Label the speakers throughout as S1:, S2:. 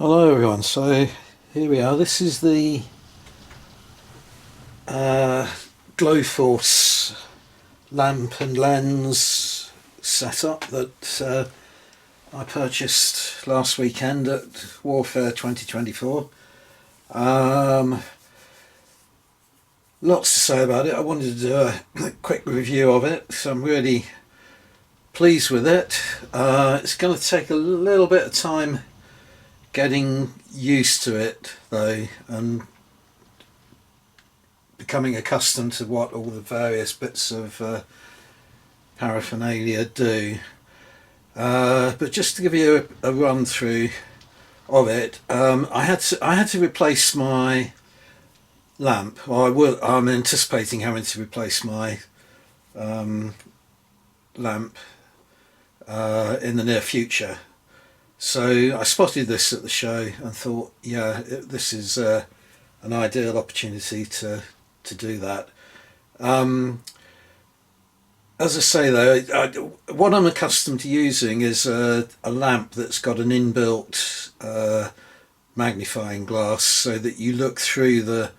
S1: Hello everyone, so here we are. This is the Glowforce lamp and lens setup that I purchased last weekend at Warfare 2024. Lots to say about it. I wanted to do a quick review of it, so I'm really pleased with it. It's going to take a little bit of time getting used to it though, and becoming accustomed to what all the various bits of paraphernalia do. But just to give you a run through of it, I had to replace my lamp. I'm anticipating having to replace my lamp in the near future. So I spotted this at the show and thought, yeah, this is an ideal opportunity to do that. As I say though, what I'm accustomed to using is a lamp that's got an inbuilt magnifying glass, so that you look through the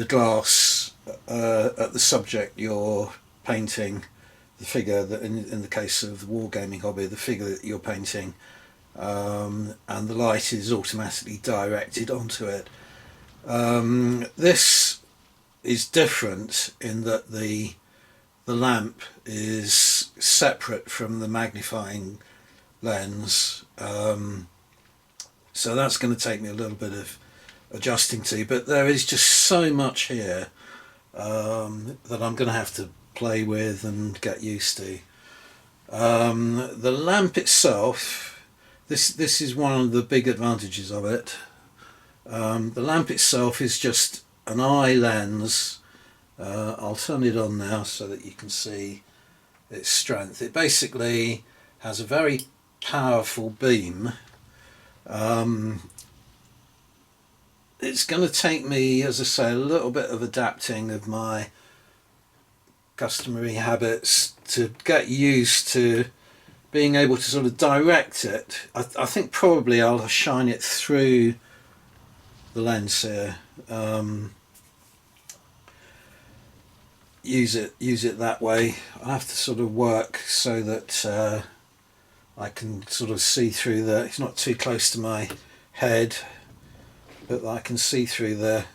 S1: glass at the subject you're painting, the figure that in the case of the wargaming hobby, the figure that you're painting. And the light is automatically directed onto it. This is different in that the lamp is separate from the magnifying lens, so that's going to take me a little bit of adjusting to, but there is just so much here that I'm going to have to play with and get used to. The lamp itself, this is one of the big advantages of it. The lamp itself is just an eye lens. I'll turn it on now so that you can see its strength. It basically has a very powerful beam. It's going to take me, as I say, a little bit of adapting of my customary habits to get used to being able to sort of direct it. I think probably I'll shine it through the lens here. Use it that way. I have to sort of work so that I can sort of see through it's not too close to my head, but I can see through the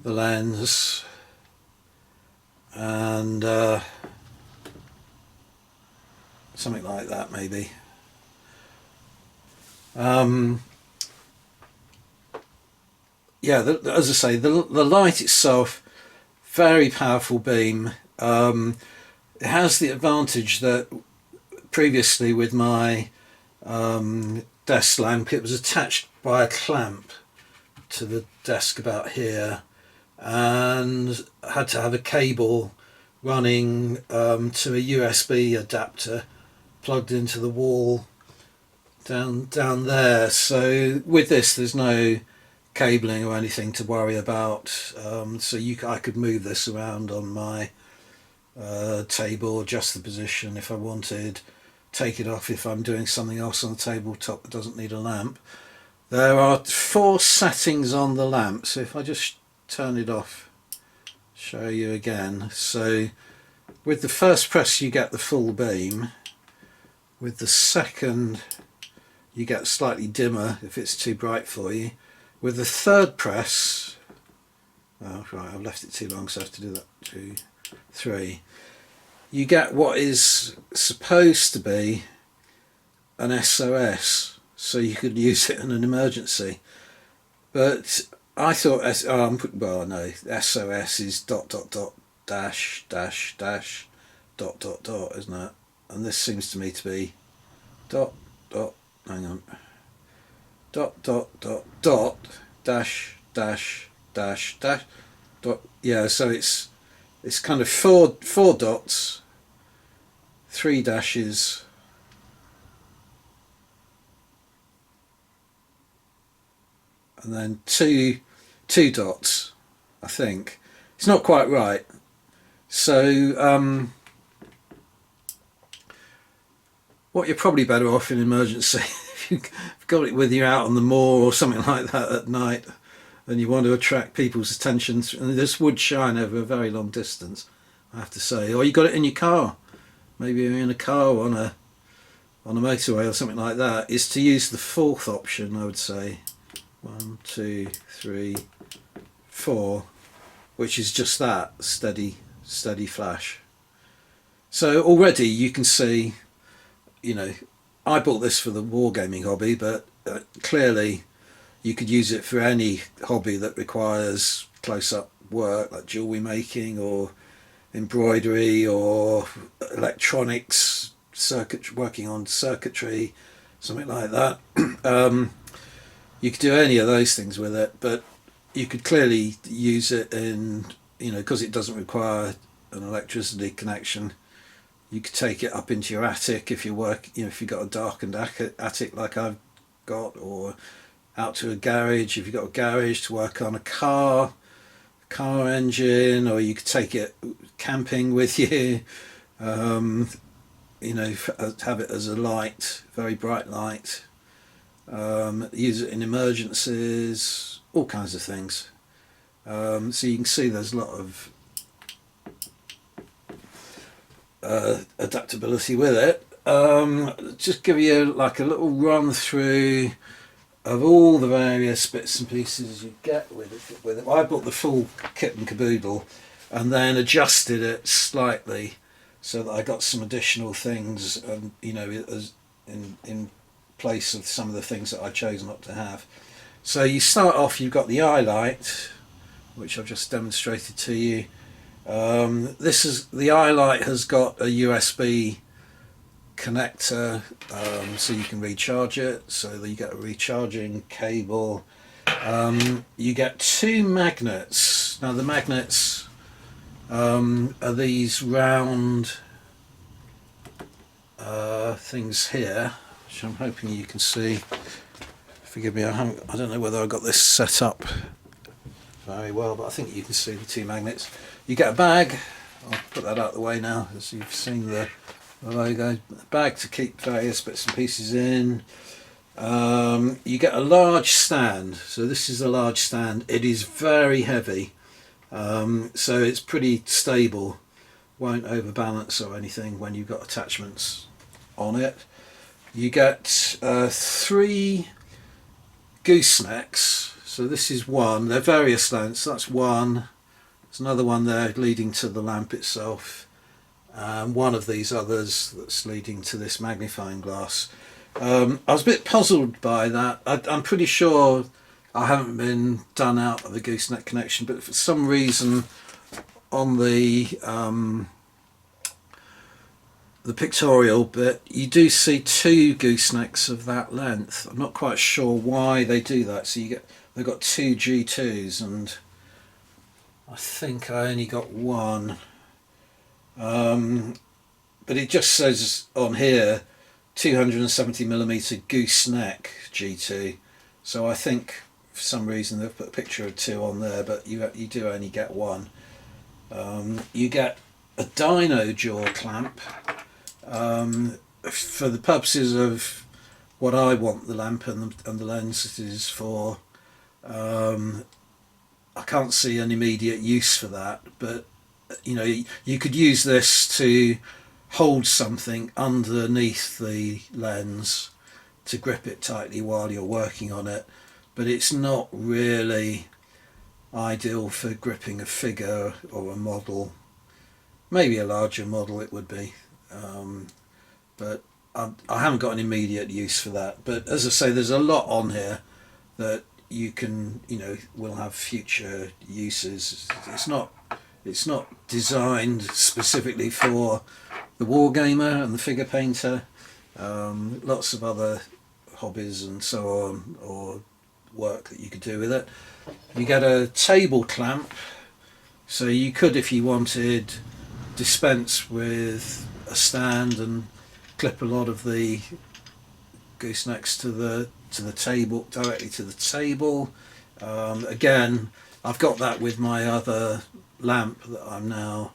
S1: lens, and something like that maybe. Yeah, as I say, the light itself, very powerful beam. It has the advantage that previously with my desk lamp, it was attached by a clamp to the desk about here, and I had to have a cable running to a USB adapter plugged into the wall down there. So with this, there's no cabling or anything to worry about. So I could move this around on my table, adjust the position if I wanted, take it off if I'm doing something else on the tabletop that doesn't need a lamp. There are 4 settings on the lamp, so if I just turn it off, show you again. So with the first press you get the full beam. With the second you get slightly dimmer if it's too bright for you. With the third press, oh right, I've left it too long, so I have to do that. 2, 3. You get what is supposed to be an SOS, so you could use it in an emergency. But I thought, well no, SOS is ... dash isn't it? And this seems to me to be ... hang on, ... dash yeah, so it's kind of four dots, 3 dashes, and then two dots. I think it's not quite right. So what you're probably better off in emergency if you've got it with you out on the moor or something like that at night, and you want to attract people's attention, and this would shine over a very long distance, I have to say. Or you got it in your car, maybe you're in a car on a motorway or something like that, is to use the fourth option, I would say. 1, 2, 3, 4, which is just that steady flash. So already you can see, I bought this for the wargaming hobby, but clearly you could use it for any hobby that requires close-up work, like jewellery making or embroidery or electronics, working on circuitry, something like that. You could do any of those things with it, but you could clearly use it in, because it doesn't require an electricity connection. You could take it up into your attic if you work, if you've got a darkened attic like I've got, or out to a garage if you've got a garage to work on a car engine, or you could take it camping with you. Have it as a light, very bright light. Use it in emergencies, all kinds of things. So you can see there's a lot of adaptability with it. Just give you like a little run through of all the various bits and pieces you get with it. I bought the full kit and caboodle and then adjusted it slightly so that I got some additional things, and as in place of some of the things that I chose not to have. So you start off, you've got the eye light, which I've just demonstrated to you. The eye light has got a USB connector, so you can recharge it, so that you get a recharging cable. You get 2 magnets. Now the magnets are these round things here, which I'm hoping you can see. Forgive me, I don't know whether I got this set up very well, but I think you can see the 2 magnets. You get a bag. I'll put that out of the way now, as you've seen the logo. A bag to keep various bits and pieces in. You get a large stand. So this is a large stand. It is very heavy, so it's pretty stable. Won't overbalance or anything when you've got attachments on it. You get 3 goosenecks. So this is one. They're various lengths. That's one. There's another one there leading to the lamp itself. One of these others that's leading to this magnifying glass. I was a bit puzzled by that. I'm pretty sure I haven't been done out of the gooseneck connection, but for some reason on the pictorial bit you do see 2 goosenecks of that length. I'm not quite sure why they do that. So they've got 2 G2s, and I think I only got one. But it just says on here 270mm gooseneck G2. So I think for some reason they've put a picture of 2 on there, but you do only get one. You get a dyno jaw clamp. For the purposes of what I want the lamp and the lenses for, I can't see an immediate use for that, but you could use this to hold something underneath the lens to grip it tightly while you're working on it, but it's not really ideal for gripping a figure or a model. Maybe a larger model it would be, but I haven't got an immediate use for that. But as I say, there's a lot on here that you can, will have future uses. It's not designed specifically for the wargamer and the figure painter. Lots of other hobbies and so on, or work that you could do with it. You get a table clamp, so you could, if you wanted, dispense with a stand and clip a lot of the goosenecks to the table, directly to the table. Again, I've got that with my other lamp that I'm now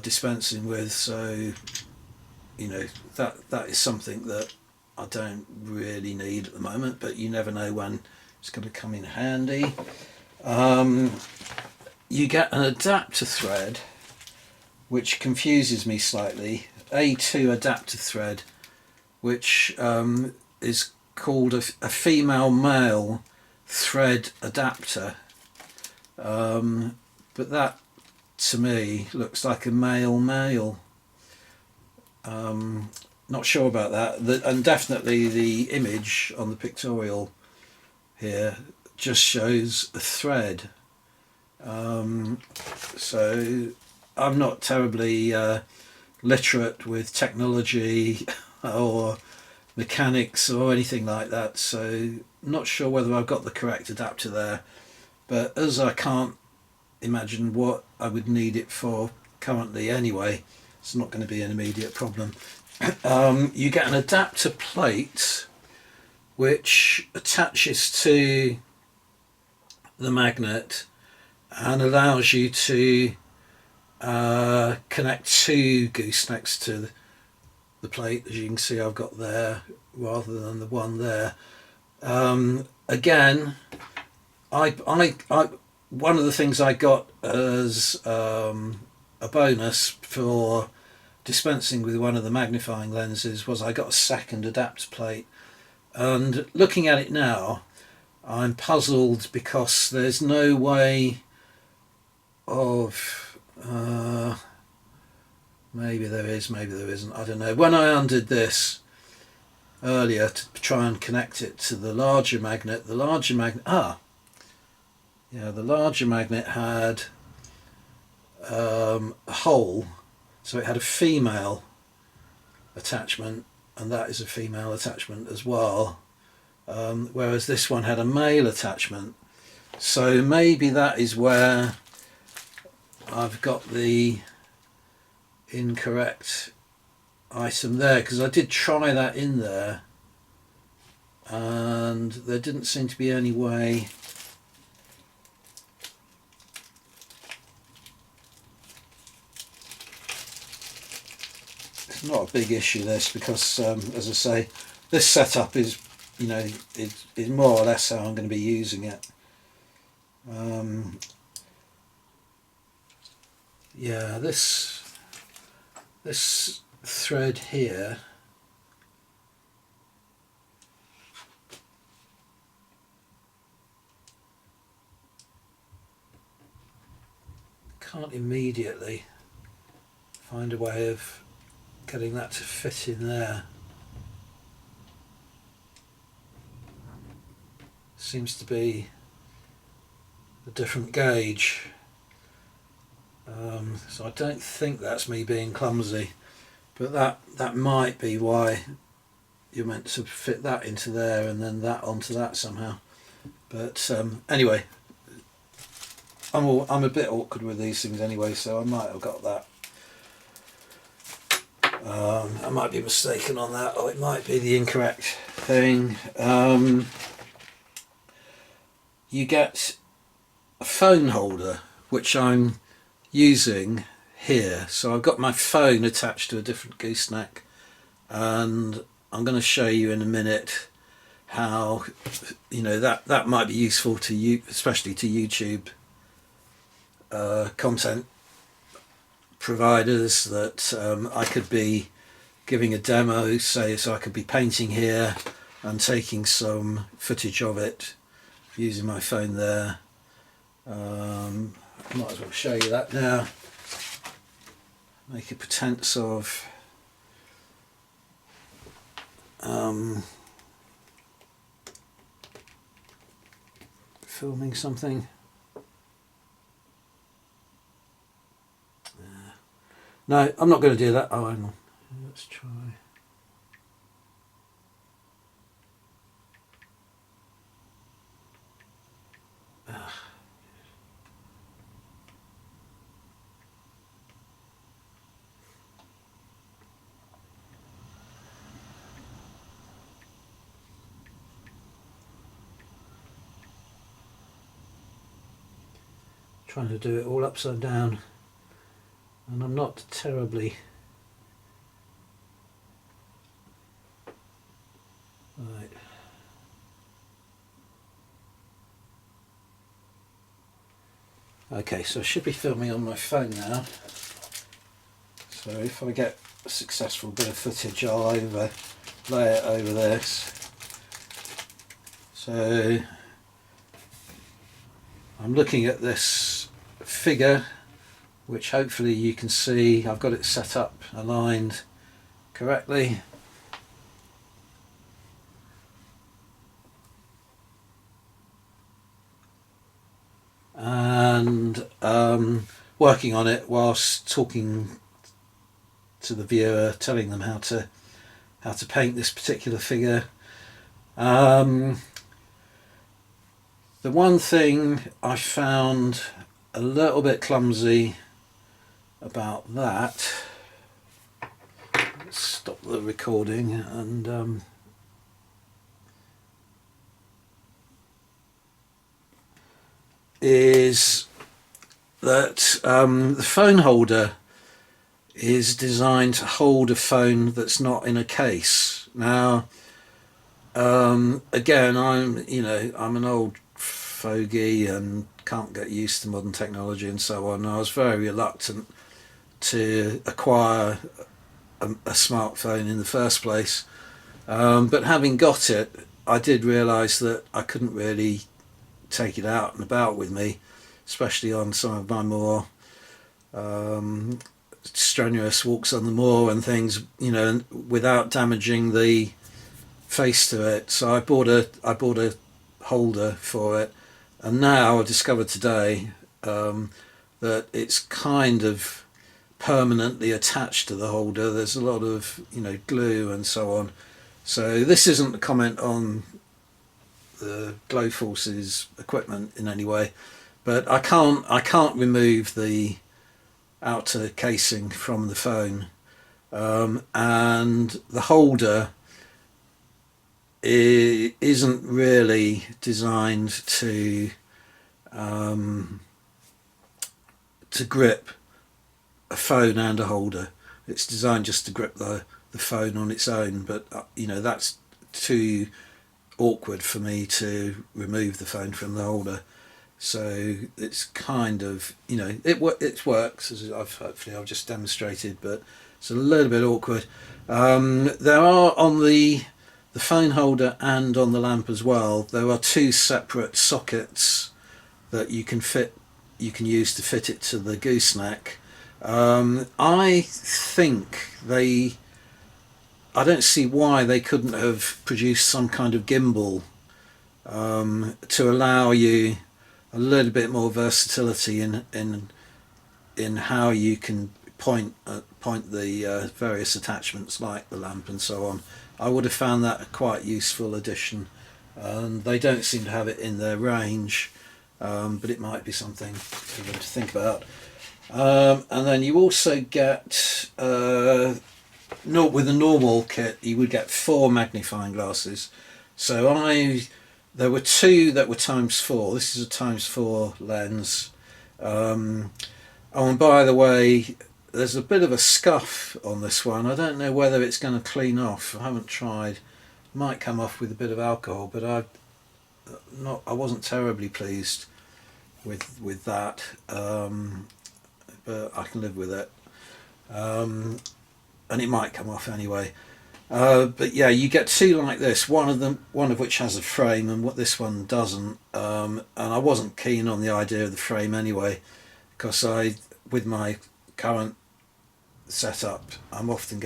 S1: dispensing with, so that is something that I don't really need at the moment, but you never know when it's going to come in handy. You get an adapter thread, which confuses me slightly. A2 adapter thread, which is called a female male thread adapter, but that to me looks like a male male. Not sure about that. And definitely the image on the pictorial here just shows a thread. So I'm not terribly literate with technology or mechanics or anything like that, so not sure whether I've got the correct adapter there, but as I can't imagine what I would need it for currently anyway, it's not going to be an immediate problem. You get an adapter plate which attaches to the magnet and allows you to connect two goosenecks to the plate, as you can see I've got there rather than the one there. Again, I one of the things I got as a bonus for dispensing with one of the magnifying lenses was I got a second adapter plate, and looking at it now I'm puzzled because there's no way of maybe there is, maybe there isn't, I don't know. When I undid this earlier to try and connect it to the larger magnet, the larger magnet had a hole, so it had a female attachment, and that is a female attachment as well, whereas this one had a male attachment. So maybe that is where I've got the incorrect item there, because I did try that in there and there didn't seem to be any way. It's not a big issue this, because as I say, this setup is, you know, is more or less how I'm going to be using it. Yeah, this thread here can't immediately find a way of getting that to fit in there. Seems to be a different gauge. So I don't think that's me being clumsy, but that might be why you're meant to fit that into there and then that onto that somehow. But anyway, I'm a bit awkward with these things anyway, so I might have got that. I might be mistaken on that, or it might be the incorrect thing. You get a phone holder, which I'm using here. So I've got my phone attached to a different gooseneck, and I'm going to show you in a minute how, you know, that might be useful to you, especially to YouTube content providers, that I could be giving a demo, say, so I could be painting here and taking some footage of it using my phone there. Might as well show you that now. Make a pretense of filming something. No, I'm not going to do that. Oh, hang on. Let's try. Trying to do it all upside down, and I'm not terribly Okay, so I should be filming on my phone now. So if I get a successful bit of footage, I'll lay it over this. So I'm looking at this figure, which hopefully you can see. I've got it set up, aligned correctly. And working on it whilst talking to the viewer, telling them how to paint this particular figure. The one thing I found a little bit clumsy about that, let's stop the recording, and is that the phone holder is designed to hold a phone that's not in a case. Now, again, I'm an old fogey and can't get used to modern technology and so on. I was very reluctant to acquire a smartphone in the first place, but having got it, I did realise that I couldn't really take it out and about with me, especially on some of my more strenuous walks on the moor and things, without damaging the face to it. So I bought a holder for it, and now I discovered today that it's kind of permanently attached to the holder. There's a lot of glue and so on. So this isn't a comment on the Glowforce's equipment in any way, but I can't remove the outer casing from the phone, and the holder isn't really designed to grip a phone and a holder. It's designed just to grip the phone on its own, but that's too awkward for me to remove the phone from the holder. So it's kind of it works, as hopefully I've just demonstrated, but it's a little bit awkward. There are on the phone holder and on the lamp as well, there are two separate sockets that you can use to fit it to the gooseneck. I think I don't see why they couldn't have produced some kind of gimbal to allow you a little bit more versatility in how you can point the various attachments like the lamp and so on. I would have found that a quite useful addition, and they don't seem to have it in their range, but it might be something for them to think about. And then you also get with a normal kit you would get 4 magnifying glasses. So there were 2 that were ×4. This is a ×4 lens. Oh, and by the way, there's a bit of a scuff on this one. I don't know whether it's going to clean off. I haven't tried. It might come off with a bit of alcohol, but I wasn't terribly pleased with that. But I can live with it. And it might come off anyway. But yeah, you get 2 like this. One of which has a frame, and what this one doesn't. And I wasn't keen on the idea of the frame anyway, because with my current setup, I'm often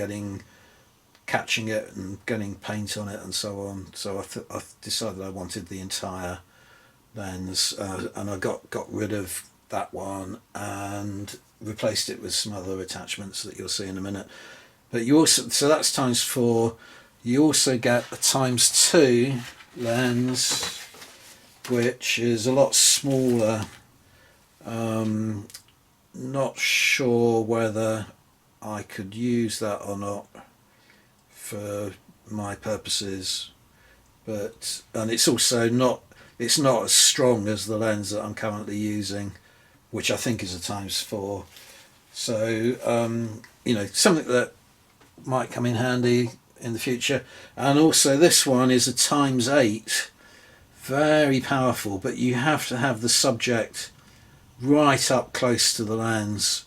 S1: catching it and getting paint on it and so on. So I decided I wanted the entire lens, and I got rid of that one and replaced it with some other attachments that you'll see in a minute. But so that's ×4. You also get a ×2 lens, which is a lot smaller. Not sure whether I could use that or not for my purposes, and it's also not as strong as the lens that I'm currently using, which I think is a ×4. So something that might come in handy in the future. And also this one is a ×8, very powerful, but you have to have the subject right up close to the lens,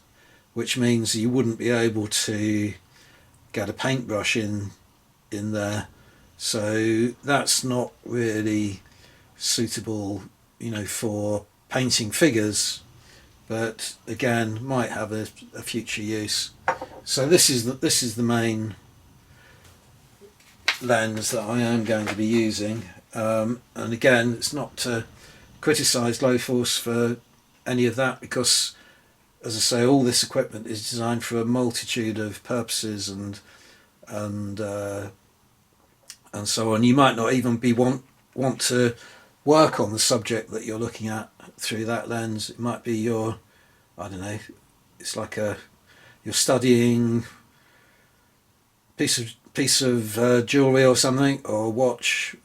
S1: which means you wouldn't be able to get a paintbrush in there. So that's not really suitable, for painting figures. But again, might have a future use. So this is the main lens that I am going to be using. And again, it's not to criticise Glowforce for any of that, because, as I say, all this equipment is designed for a multitude of purposes and so on. You might not even want to work on the subject that you're looking at through that lens. It might be I don't know, it's like you're studying piece of jewelry or something, or watch,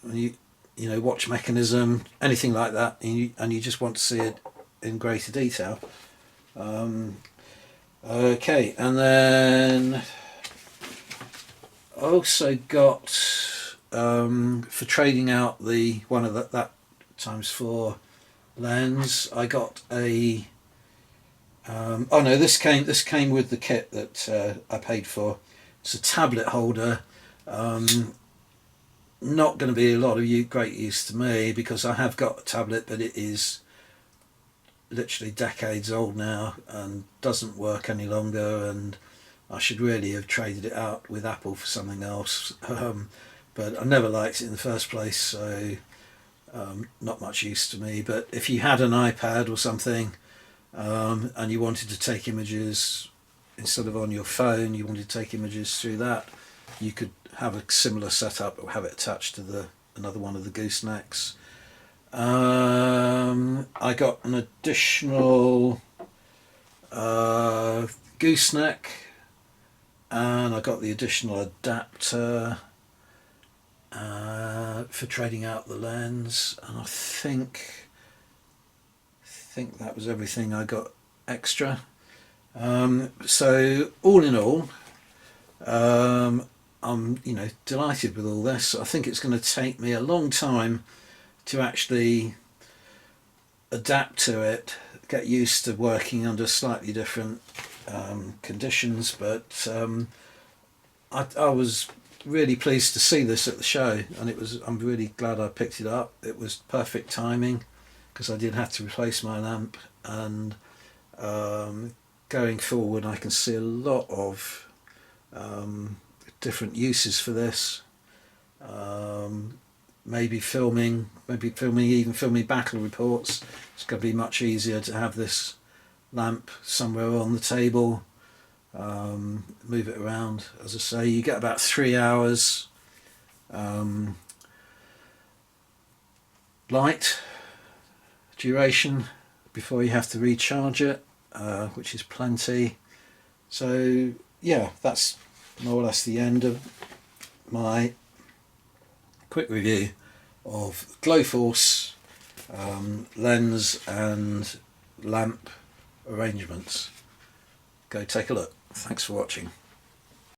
S1: watch mechanism, anything like that, and you just want to see it in greater detail. Okay, and then I also got, for trading out the one of that ×4 lens, I got a oh no, this came with the kit that I paid for. It's a tablet holder. Not going to be a lot of great use to me, because I have got a tablet, but it is literally decades old now and doesn't work any longer, and I should really have traded it out with Apple for something else. But I never liked it in the first place, so not much use to me. But if you had an iPad or something, and you wanted to take images instead of on your phone, you wanted to take images through that, you could have a similar setup or have it attached to another one of the goosenecks. I got an additional gooseneck, and I got the additional adapter for trading out the lens, and I think that was everything I got extra. So all in all, I'm delighted with all this. I think it's going to take me a long time to actually adapt to it, get used to working under slightly different conditions, but I was really pleased to see this at the show, and I'm really glad I picked it up. It was perfect timing, because I did have to replace my lamp, and going forward I can see a lot of different uses for this. Maybe filming battle reports. It's going to be much easier to have this lamp somewhere on the table, move it around. As I say, you get about 3 hours light duration before you have to recharge it, which is plenty. So yeah, that's more or less the end of my quick review of Glowforce lens and lamp arrangements. Go take a look. Thanks for watching.